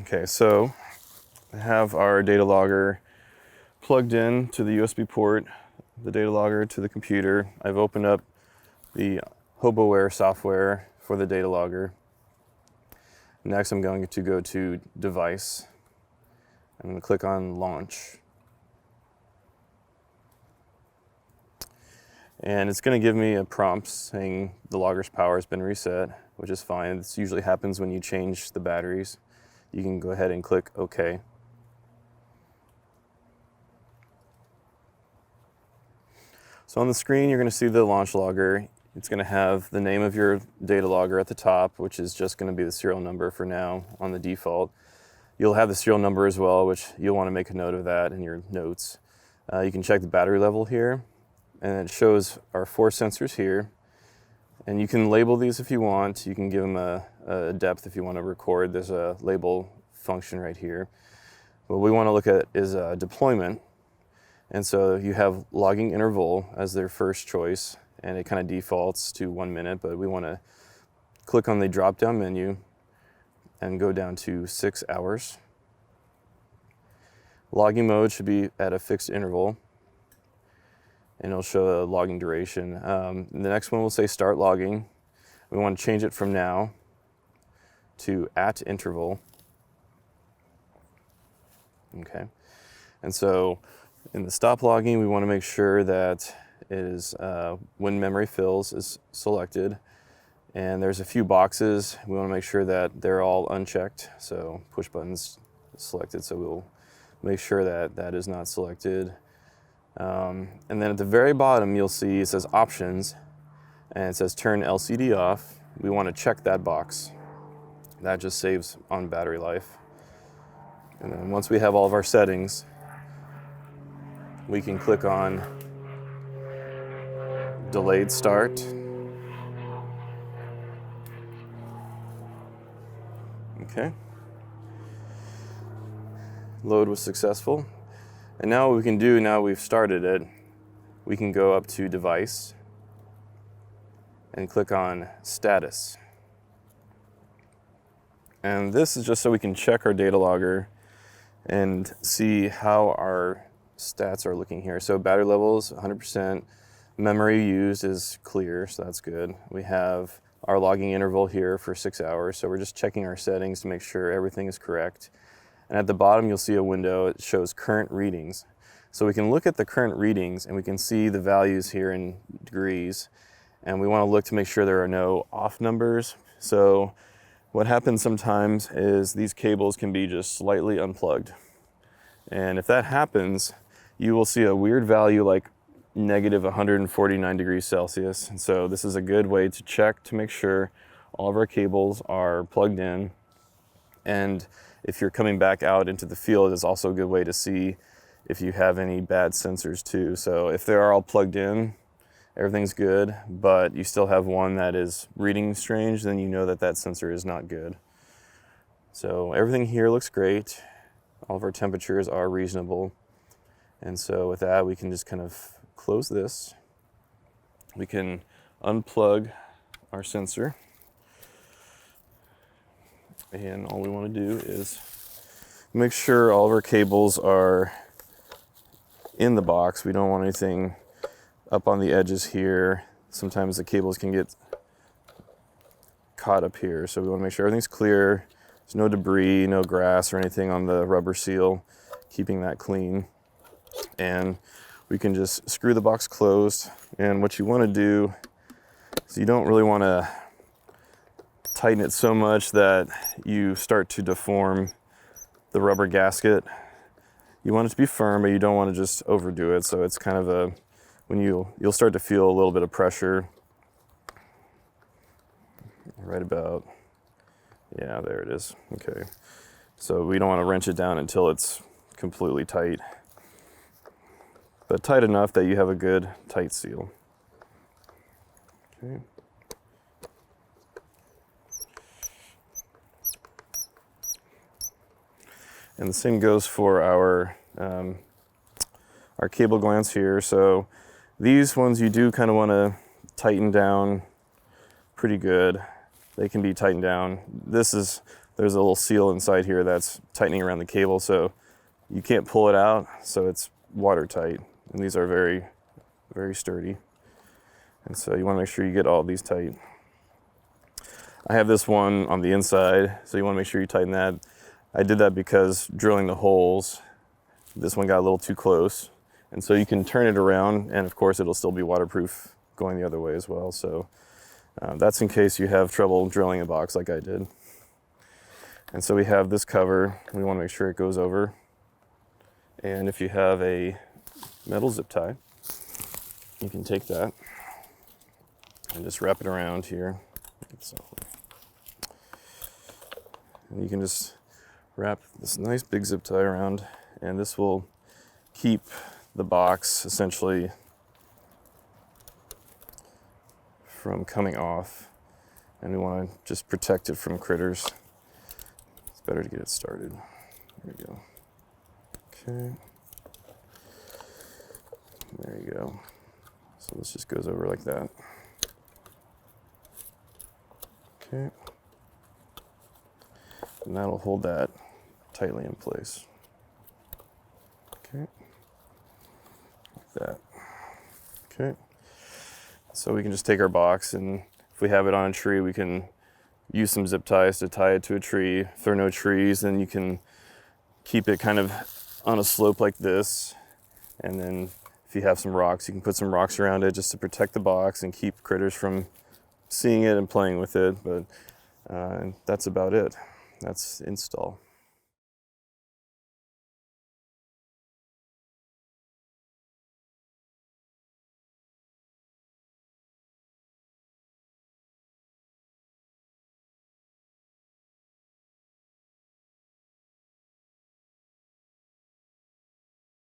Okay, so I have our data logger plugged in to the USB port, the data logger to the computer. I've opened up the HOBOware software for the data logger. Next, I'm going to go to Device. I'm going to click on Launch. And it's going to give me a prompt saying the logger's power has been reset, which is fine. This usually happens when you change the batteries. You can go ahead and click OK. So on the screen, you're going to see the launch logger. It's going to have the name of your data logger at the top, which is just going to be the serial number for now on the default. You'll have the serial number as well, which you'll want to make a note of that in your notes. You can check the battery level here, and it shows our 4 sensors here. And you can label these if you want. You can give them a depth if you want to record. There's a label function right here. What we want to look at is deployment. And so you have logging interval as their first choice, and it kind of defaults to 1 minute, but we want to click on the drop-down menu and go down to 6 hours. Logging mode should be at a fixed interval, and it'll show a logging duration. The next one will say start logging. We want to change it from now to at interval. Okay, and so in the stop logging, we want to make sure that it is when memory fills is selected, and there's a few boxes. We want to make sure that they're all unchecked, so push buttons selected, so we'll make sure that that is not selected. And then at the very bottom, you'll see it says options, and it says turn LCD off. We want to check that box. That just saves on battery life. And then once we have all of our settings, we can click on delayed start. Okay. Load was successful. And now what we can do, now we've started it, we can go up to Device and click on Status. And this is just so we can check our data logger and see how our stats are looking here. So battery levels, 100%. Memory used is clear, so that's good. We have our logging interval here for 6 hours, so we're just checking our settings to make sure everything is correct. And at the bottom, you'll see a window. It shows current readings. So we can look at the current readings, and we can see the values here in degrees. And we want to look to make sure there are no off numbers. So what happens sometimes is these cables can be just slightly unplugged. And if that happens, you will see a weird value like negative 149 degrees Celsius. And so this is a good way to check to make sure all of our cables are plugged in. And if you're coming back out into the field, it's also a good way to see if you have any bad sensors too. So if they're all plugged in, everything's good, but you still have one that is reading strange, then you know that that sensor is not good. So everything here looks great. All of our temperatures are reasonable. And so with that, we can just kind of close this. We can unplug our sensor. And all we want to do is make sure all of our cables are in the box. We don't want anything up on the edges here. Sometimes the cables can get caught up here. So we want to make sure everything's clear. There's no debris, no grass or anything on the rubber seal, keeping that clean. And we can just screw the box closed. And what you want to do is you don't really want to tighten it so much that you start to deform the rubber gasket. You want it to be firm, but you don't want to just overdo it. So it's kind of a, when you'll start to feel a little bit of pressure right about, yeah, there it is. Okay. So we don't want to wrench it down until it's completely tight, but tight enough that you have a good tight seal. Okay. And the same goes for our cable glands here. So these ones you do kind of want to tighten down pretty good. They can be tightened down. This is there's a little seal inside here that's tightening around the cable, so you can't pull it out, so it's watertight. And these are very, very sturdy. And so you want to make sure you get all of these tight. I have this one on the inside, so you want to make sure you tighten that. I did that because drilling the holes, this one got a little too close. And so you can turn it around, and of course it'll still be waterproof going the other way as well. So that's in case you have trouble drilling a box like I did. And so we have this cover. We want to make sure it goes over. And if you have a metal zip tie, you can take that and just wrap it around here. And you can just wrap this nice big zip tie around, and this will keep the box essentially from coming off. And we want to just protect it from critters. It's better to get it started. There we go. Okay. There you go. So this just goes over like that. Okay. And that'll hold that tightly in place. Okay. Like that. Okay. So we can just take our box, and if we have it on a tree, we can use some zip ties to tie it to a tree. If there are no trees, then you can keep it kind of on a slope like this. And then if you have some rocks, you can put some rocks around it just to protect the box and keep critters from seeing it and playing with it. But that's about it. That's install.